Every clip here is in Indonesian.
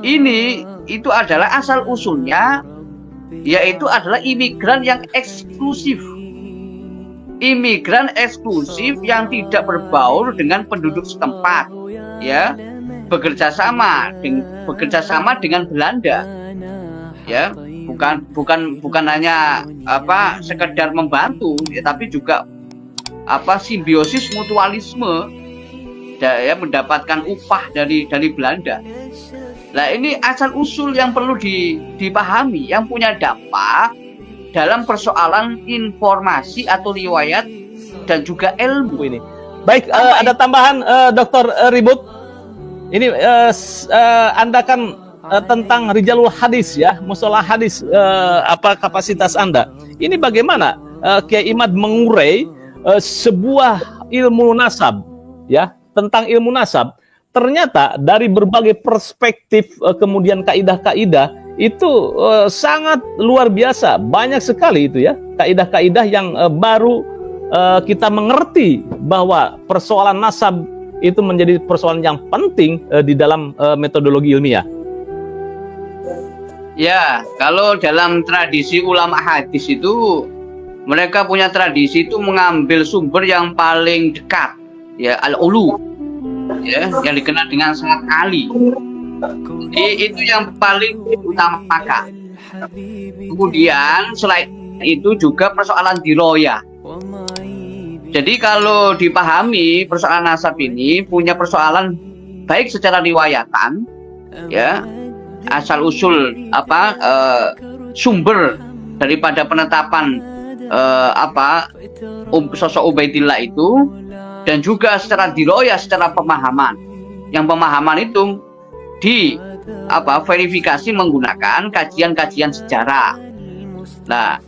ini itu adalah asal usulnya, yaitu adalah imigran yang eksklusif. Imigran eksklusif yang tidak berbaur dengan penduduk setempat, ya, bekerja sama dengan Belanda, ya, bukan hanya sekedar membantu, ya, tapi juga simbiosis mutualisme, ya, mendapatkan upah dari Belanda. Nah, ini asal usul yang perlu dipahami, yang punya dampak dalam persoalan informasi atau riwayat dan juga ilmu ini. Baik, ada tambahan Dr. Ribut. Ini Anda kan tentang Rijalul Hadis, ya, mustalah hadis, apa kapasitas Anda? Ini bagaimana Kiai Imad mengurai sebuah ilmu nasab, ya, tentang ilmu nasab. Ternyata dari berbagai perspektif kemudian kaidah-kaidah itu sangat luar biasa, banyak sekali itu, ya, kaidah-kaidah yang baru kita mengerti bahwa persoalan nasab itu menjadi persoalan yang penting di dalam metodologi ilmiah. Ya, kalau dalam tradisi ulama hadis itu mereka punya tradisi itu mengambil sumber yang paling dekat, ya, al-ulu, ya, yang dikenal dengan sangat ali. Jadi itu yang paling diutamakan. Kemudian selain itu juga persoalan diroya. Jadi kalau dipahami persoalan nasab ini punya persoalan baik secara riwayatan, ya, asal usul sumber daripada penetapan sosok Ubaidillah itu, dan juga secara diroya, secara pemahaman. Yang pemahaman itu verifikasi menggunakan kajian-kajian sejarah. Nah,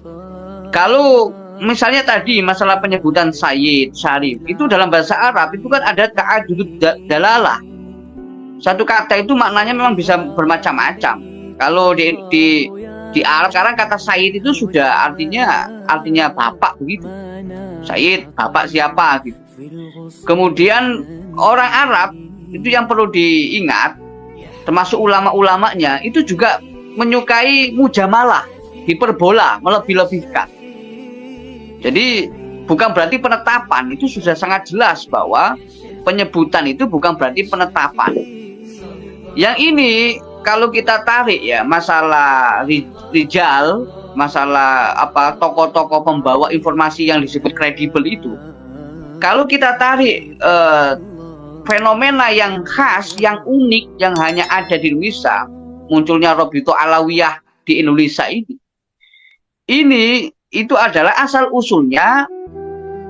kalau misalnya tadi masalah penyebutan Sayyid, Syarif, itu dalam bahasa Arab itu kan ada ta'adudud dalalah. Satu kata itu maknanya memang bisa bermacam-macam. Kalau di Arab sekarang kata Sayyid itu sudah artinya bapak begitu. Sayyid, bapak siapa gitu. Kemudian orang Arab itu yang perlu diingat, termasuk ulama-ulamanya itu juga menyukai mujamalah, hiperbola, melebih-lebihkan. Jadi bukan berarti penetapan, itu sudah sangat jelas bahwa penyebutan itu bukan berarti penetapan. Yang ini kalau kita tarik, ya, masalah rijal, masalah tokoh-tokoh pembawa informasi yang disebut kredibel itu, kalau kita tarik fenomena yang khas, yang unik, yang hanya ada di Indonesia, munculnya Robito Alawiyah di Indonesia ini itu adalah asal usulnya,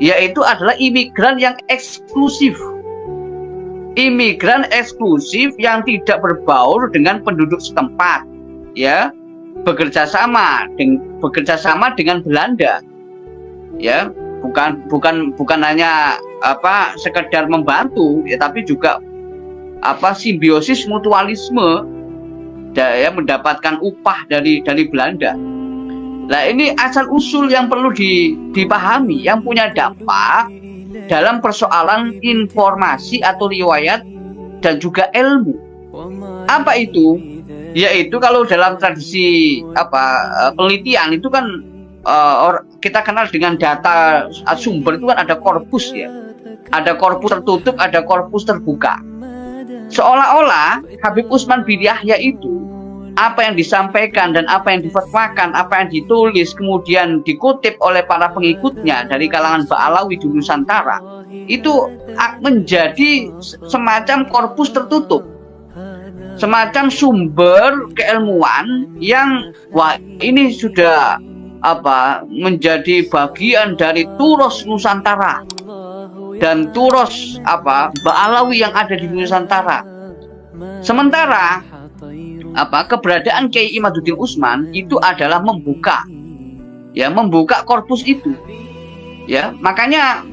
yaitu adalah imigran yang eksklusif. Imigran eksklusif yang tidak berbaur dengan penduduk setempat, ya, bekerja sama dengan Belanda, ya, bukan hanya sekedar membantu, ya, tapi juga simbiosis mutualisme, ya, mendapatkan upah dari Belanda. Nah, ini asal usul yang perlu dipahami, yang punya dampak dalam persoalan informasi atau riwayat dan juga ilmu. Apa itu? Yaitu kalau dalam tradisi penelitian itu kan kita kenal dengan data sumber itu kan ada korpus, ya. Ada korpus tertutup, ada korpus terbuka. Seolah-olah Habib Utsman bin Yahya itu apa yang disampaikan dan apa yang difatwakan, apa yang ditulis kemudian dikutip oleh para pengikutnya dari kalangan Ba'alawi di Nusantara, itu menjadi semacam korpus tertutup, semacam sumber keilmuan yang ini sudah menjadi bagian dari turos Nusantara dan turos Ba'alawi yang ada di Nusantara. Sementara keberadaan Kiai Imaduddin Utsman itu adalah membuka korpus itu, ya. Makanya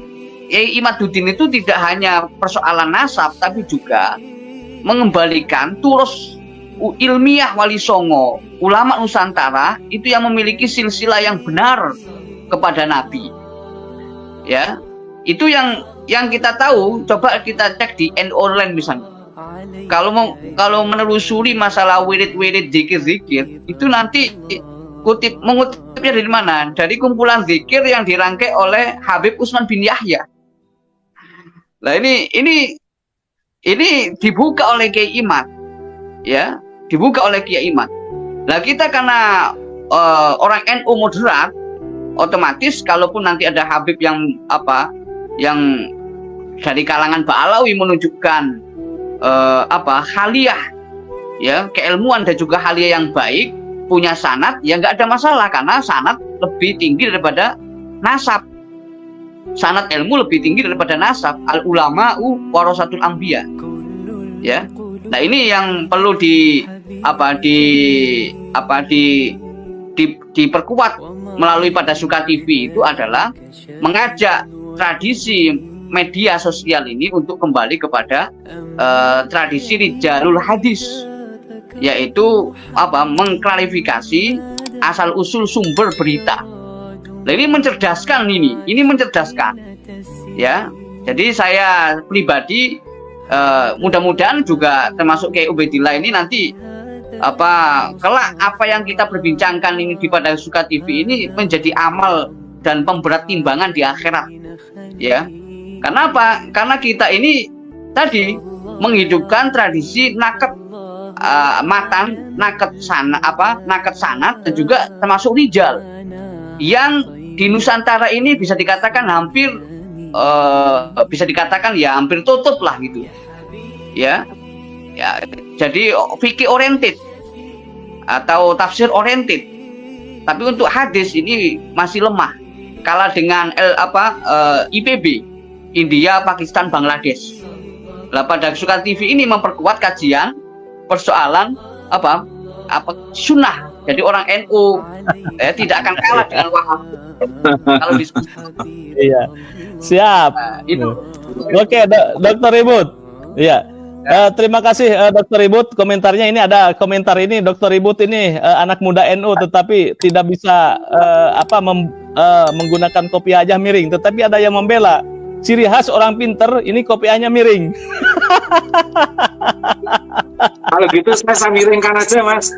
Kiai Imaduddin itu tidak hanya persoalan nasab, tapi juga mengembalikan turos ilmiah Wali Songo, ulama Nusantara itu yang memiliki silsilah yang benar kepada Nabi, ya. Itu yang kita tahu. Coba kita cek di NU Online misalnya, kalau menelusuri masalah wirid-wirid zikir-zikir itu nanti mengutipnya dari mana? Dari kumpulan zikir yang dirangkai oleh Habib Utsman bin Yahya. Nah ini dibuka oleh Kiai Imad, ya, dibuka oleh Kiai Imad. Nah kita karena orang NU moderat, otomatis kalaupun nanti ada Habib yang dari kalangan Ba'alawi menunjukkan haliyah, ya, keilmuan dan juga haliyah yang baik, punya sanad, ya nggak ada masalah karena sanad lebih tinggi daripada nasab. Sanad ilmu lebih tinggi daripada nasab. Al ulama'u warasatul anbiya. Ya. Nah, ini yang perlu diperkuat melalui pada Suka TV itu adalah mengajak tradisi media sosial ini untuk kembali kepada tradisi rijalul hadis, yaitu mengklarifikasi asal usul sumber berita. Nah, ini mencerdaskan ya. Jadi saya pribadi mudah-mudahan juga termasuk kayak Ubaidillah ini nanti kelak apa yang kita perbincangkan ini di pada Suka TV ini menjadi amal dan pemberat timbangan di akhirat, ya. Karena apa? Karena kita ini tadi menghidupkan tradisi naket matan, naket sanad dan juga termasuk rijal yang di Nusantara ini bisa dikatakan hampir hampir tutup lah gitu, ya. Jadi fikih oriented atau tafsir oriented, tapi untuk hadis ini masih lemah kalah dengan IPB, India, Pakistan, Bangladesh. Lah pada Suka TV ini memperkuat kajian persoalan sunnah. Jadi orang NU tidak akan kalah dengan Wahabi kalau diskusi. Iya, siap. Nah, itu. Oke, Dokter Ribut. Iya. Terima kasih Dokter Ribut. Komentarnya ini ada komentar ini, Dokter Ribut ini anak muda NU tetapi tidak bisa menggunakan kopiah aja miring, tetapi ada yang membela. Ciri khas orang pinter ini kopiahnya miring. Kalau gitu saya miringkan aja, Mas.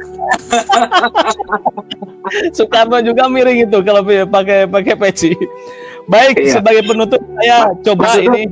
Soekarno juga miring itu kalau pakai peci. Baik, iya. Sebagai penutup saya coba ini